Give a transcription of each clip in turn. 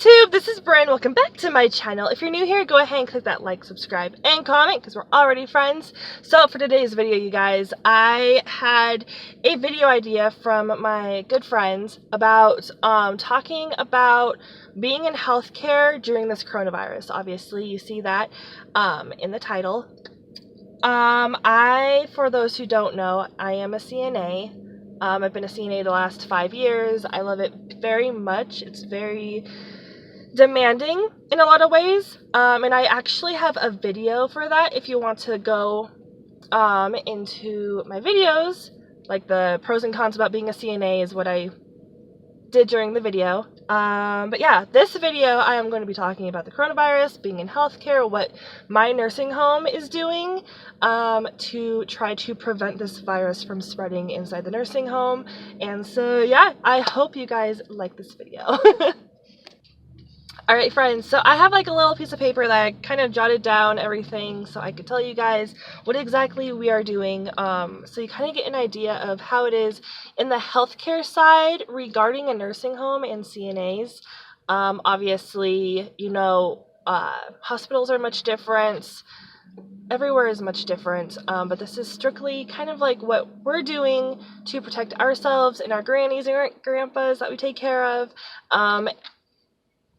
YouTube, this is Bryn. Welcome back to my channel. If you're new here, go ahead and click that like, subscribe, and comment because we're already friends. So for today's video, you guys, I had a video idea from my good friends about talking about being in healthcare during this coronavirus. Obviously, you see that in the title. For those who don't know, I am a CNA. I've been a CNA the last 5 years. I love it very much. It's very demanding in a lot of ways, and I actually have a video for that if you want to go into my videos. Like the pros and cons about being a CNA is what I did during the video. But yeah, this video I am going to be talking about the coronavirus, being in healthcare, what my nursing home is doing to try to prevent this virus from spreading inside the nursing home. And so yeah, I hope you guys like this video. Alright friends, so I have like a little piece of paper that I kind of jotted down everything so I could tell you guys what exactly we are doing, so you kind of get an idea of how it is in the healthcare side regarding a nursing home and CNAs. Obviously, you know, hospitals are much different, everywhere is much different, but this is strictly kind of like what we're doing to protect ourselves and our grannies and grandpas that we take care of,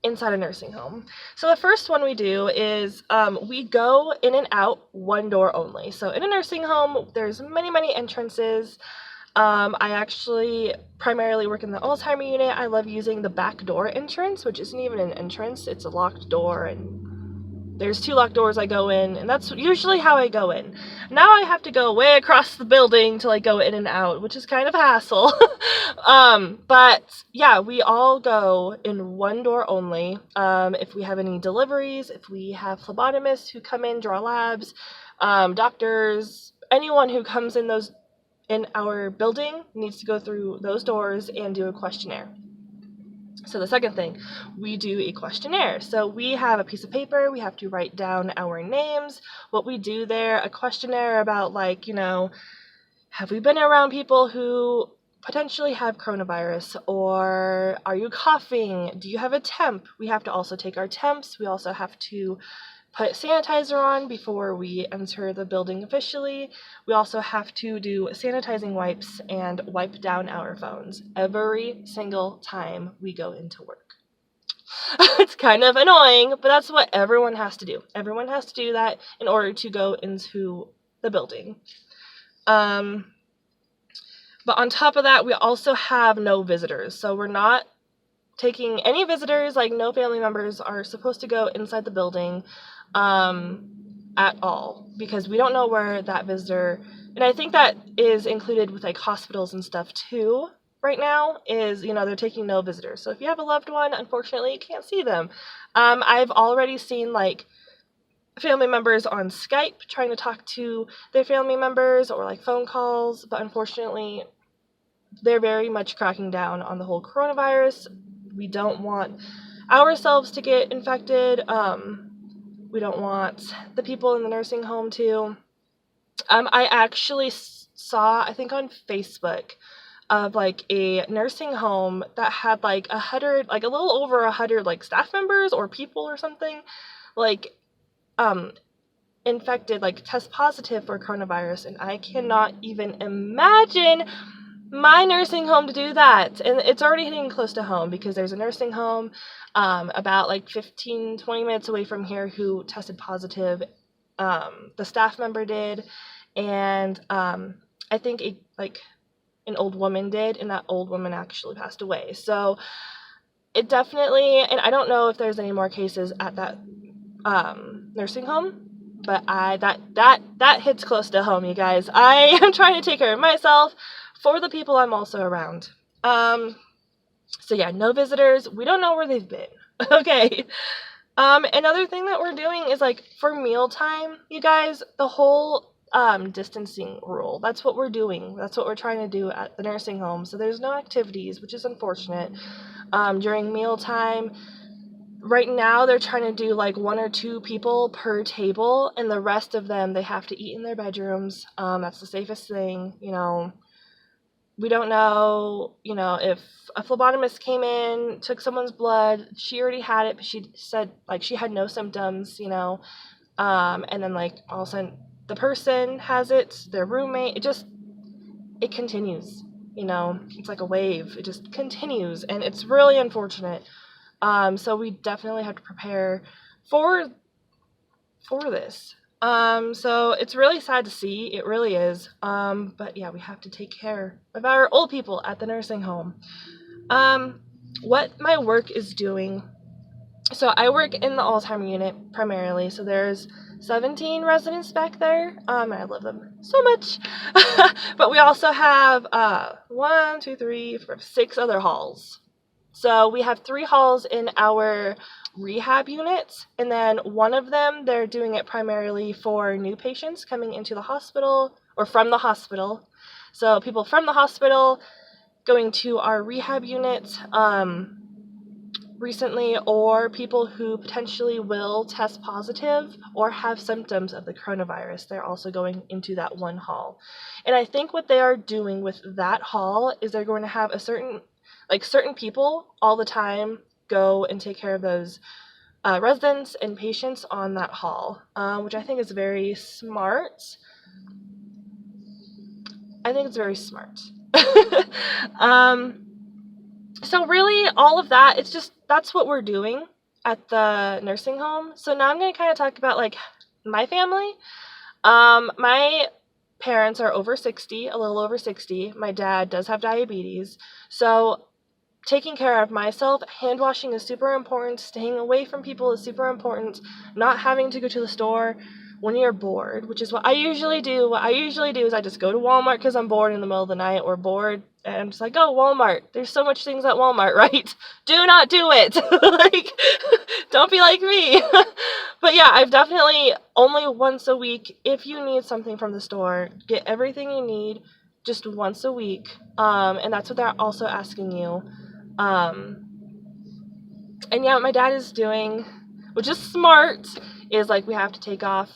inside a nursing home. So the first one we do is we go in and out one door only. So in a nursing home, there's many entrances. I actually primarily work in the Alzheimer unit. I love using the back door entrance, which isn't even an entrance, it's a locked door, and there's 2 locked doors I go in, and that's usually how I go in. Now I have to go way across the building to like go in and out, which is kind of a hassle. But yeah, we all go in one door only. If we have any deliveries, if we have phlebotomists who come in, draw labs, doctors, anyone who comes in our building needs to go through those doors and do a questionnaire. So the second thing, we do a questionnaire. So we have a piece of paper, we have to write down our names, what we do there, a questionnaire about like, you know, have we been around people who potentially have coronavirus, or are you coughing? Do you have a temp? We have to also take our temps. We also have to put sanitizer on before we enter the building officially. We also have to do sanitizing wipes and wipe down our phones every single time we go into work. It's kind of annoying, but that's what everyone has to do. Everyone has to do that in order to go into the building. But on top of that, we also have no visitors. So we're not taking any visitors, like no family members are supposed to go inside the building at all, because we don't know where that visitor, and I think that is included with like hospitals and stuff too right now, is, you know, they're taking no visitors. So if you have a loved one, unfortunately you can't see them. I've already seen like family members on Skype trying to talk to their family members, or like phone calls, but unfortunately they're very much cracking down on the whole coronavirus. We don't want ourselves to get infected. We don't want the people in the nursing home to. I actually saw, I think on Facebook, of like a nursing home that had like 100, like a little over 100 like staff members or people or something, like infected, like test positive for coronavirus, and I cannot even imagine my nursing home to do that. And it's already hitting close to home because there's a nursing home about like 15-20 minutes away from here who tested positive. The staff member did, and I think an old woman did, and that old woman actually passed away. So it definitely, and I don't know if there's any more cases at that nursing home, but that hits close to home, you guys. I am trying to take care of myself for the people I'm also around. So yeah, no visitors. We don't know where they've been. Okay. Another thing that we're doing is like for mealtime, you guys, the whole distancing rule. That's what we're doing. That's what we're trying to do at the nursing home. So there's no activities, which is unfortunate. During mealtime, right now they're trying to do like 1 or 2 people per table, and the rest of them they have to eat in their bedrooms. That's the safest thing, you know. We don't know, if a phlebotomist came in, took someone's blood, she already had it, but she said, like, she had no symptoms, and then, like, all of a sudden the person has it, their roommate, it continues, it's like a wave. It just continues, and it's really unfortunate. So we definitely have to prepare for this. So it's really sad to see. It really is. But yeah, we have to take care of our old people at the nursing home. What my work is doing. So I work in the Alzheimer unit primarily. So there's 17 residents back there. And I love them so much. But we also have 6 other halls. So we have 3 halls in our rehab units, and then one of them, they're doing it primarily for new patients coming into the hospital or from the hospital. So people from the hospital going to our rehab unit recently, or people who potentially will test positive or have symptoms of the coronavirus. They're also going into that one hall. And I think what they are doing with that hall is they're going to have certain people all the time go and take care of those residents and patients on that hall, which I think is very smart. I think it's very smart. So really, all of that, that's what we're doing at the nursing home. So now I'm going to kind of talk about, like, my family. My parents are over 60, a little over 60. My dad does have diabetes. So taking care of myself, hand washing is super important, staying away from people is super important, not having to go to the store when you're bored, which is what I usually do. What I usually do is I just go to Walmart because I'm bored in the middle of the night or bored, and I'm just like, oh, Walmart. There's so much things at Walmart, right? Do not do it. Like, don't be like me. But yeah, I've definitely only once a week, if you need something from the store, get everything you need just once a week. And that's what they're also asking you. And yeah, what my dad is doing, which is smart, is, like, we have to take off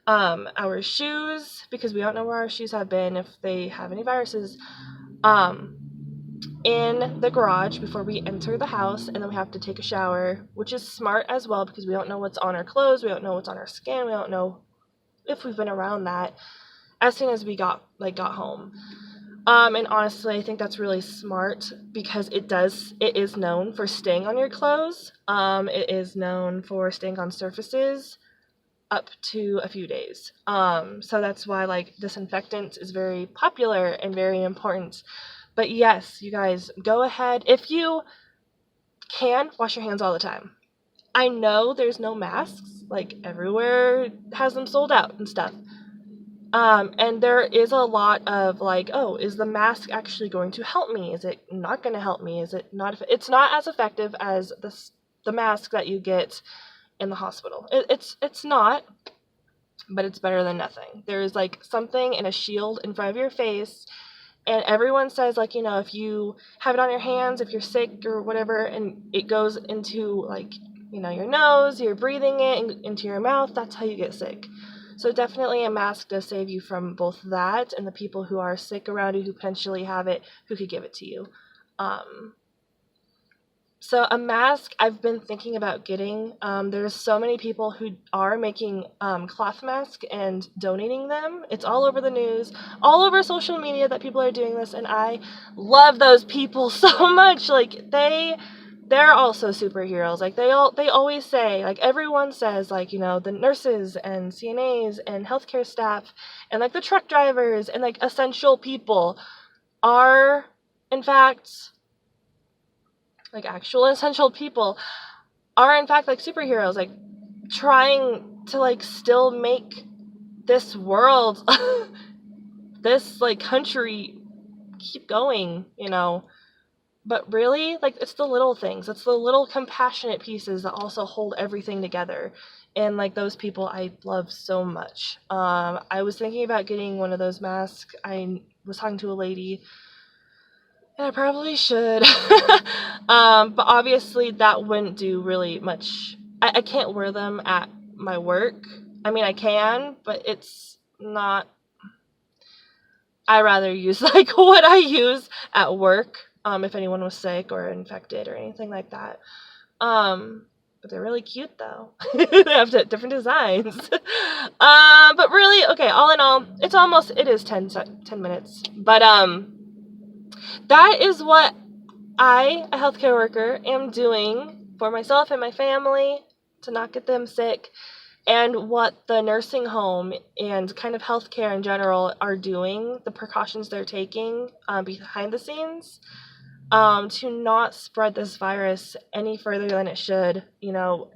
our shoes because we don't know where our shoes have been, if they have any viruses, in the garage before we enter the house, and then we have to take a shower, which is smart as well because we don't know what's on our clothes, we don't know what's on our skin, we don't know if we've been around that as soon as we got home. And honestly, I think that's really smart because it is known for staying on your clothes. It is known for staying on surfaces up to a few days. So that's why, like, disinfectant is very popular and very important. But yes, you guys, go ahead. If you can, wash your hands all the time. I know there's no masks, like, everywhere has them sold out and stuff. And there is a lot of, like, oh, is the mask actually going to help me? Is it not going to help me? Is it not? It's not as effective as the mask that you get in the hospital. It's not, but it's better than nothing. There is, like, something in a shield in front of your face, and everyone says, like, if you have it on your hands, if you're sick or whatever, and it goes into, like, your nose, you're breathing it into your mouth, that's how you get sick. So definitely a mask does save you from both that and the people who are sick around you who potentially have it, who could give it to you. So a mask I've been thinking about getting. There's so many people who are making cloth masks and donating them. It's all over the news, all over social media that people are doing this, and I love those people so much. Like, they're also superheroes. Like, they always say, like, everyone says, like, the nurses and CNAs and healthcare staff and, like, the truck drivers and, like, essential people are, in fact, like, actual essential people are, in fact, like, superheroes, like, trying to, like, still make this world, this, like, country keep going, But really, like, it's the little things. It's the little compassionate pieces that also hold everything together. And, like, those people I love so much. I was thinking about getting one of those masks. I was talking to a lady, and I probably should. But obviously that wouldn't do really much. I can't wear them at my work. I mean, I can, but it's not I rather use like what I use at work, if anyone was sick or infected or anything like that. But they're really cute though. They have different designs. But really, okay, all in all, it is 10 minutes. But that is what I, a healthcare worker, am doing for myself and my family to not get them sick, and what the nursing home and kind of healthcare in general are doing, the precautions they're taking behind the scenes to not spread this virus any further than it should. You know,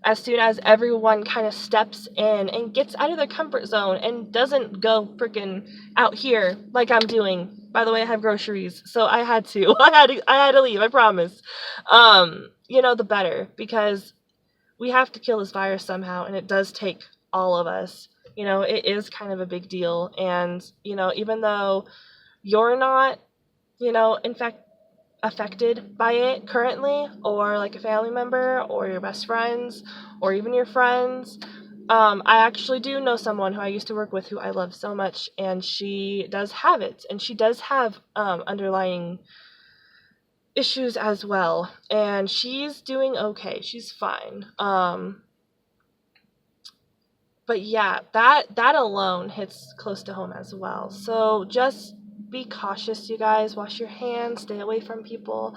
as soon as everyone kind of steps in and gets out of their comfort zone and doesn't go freaking out here like I'm doing. By the way, I have groceries, so I had to. I had to leave, I promise. You know, the better, because we have to kill this virus somehow, and it does take all of us. You know, it is kind of a big deal, and, you know, even though you're not, you know, in fact, affected by it currently, or like a family member, or your best friends, or even your friends, I actually do know someone who I used to work with who I love so much, and she does have it, and she does have underlying issues as well, and she's doing okay. She's fine. But yeah, that alone hits close to home as well. So just be cautious, you guys. Wash your hands. Stay away from people.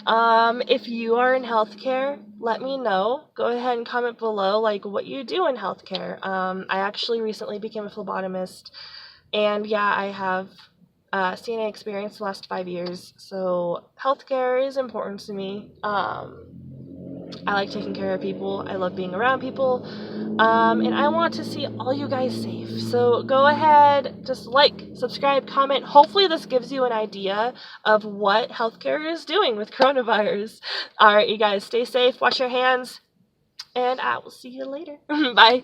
If you are in healthcare, let me know. Go ahead and comment below, like, what you do in healthcare. I actually recently became a phlebotomist, and yeah, I have CNA experience the last 5 years, so healthcare is important to me. I like taking care of people. I love being around people. And I want to see all you guys safe. So go ahead, just like, subscribe, comment. Hopefully this gives you an idea of what healthcare is doing with coronavirus. All right, you guys, stay safe, wash your hands, and I will see you later. Bye.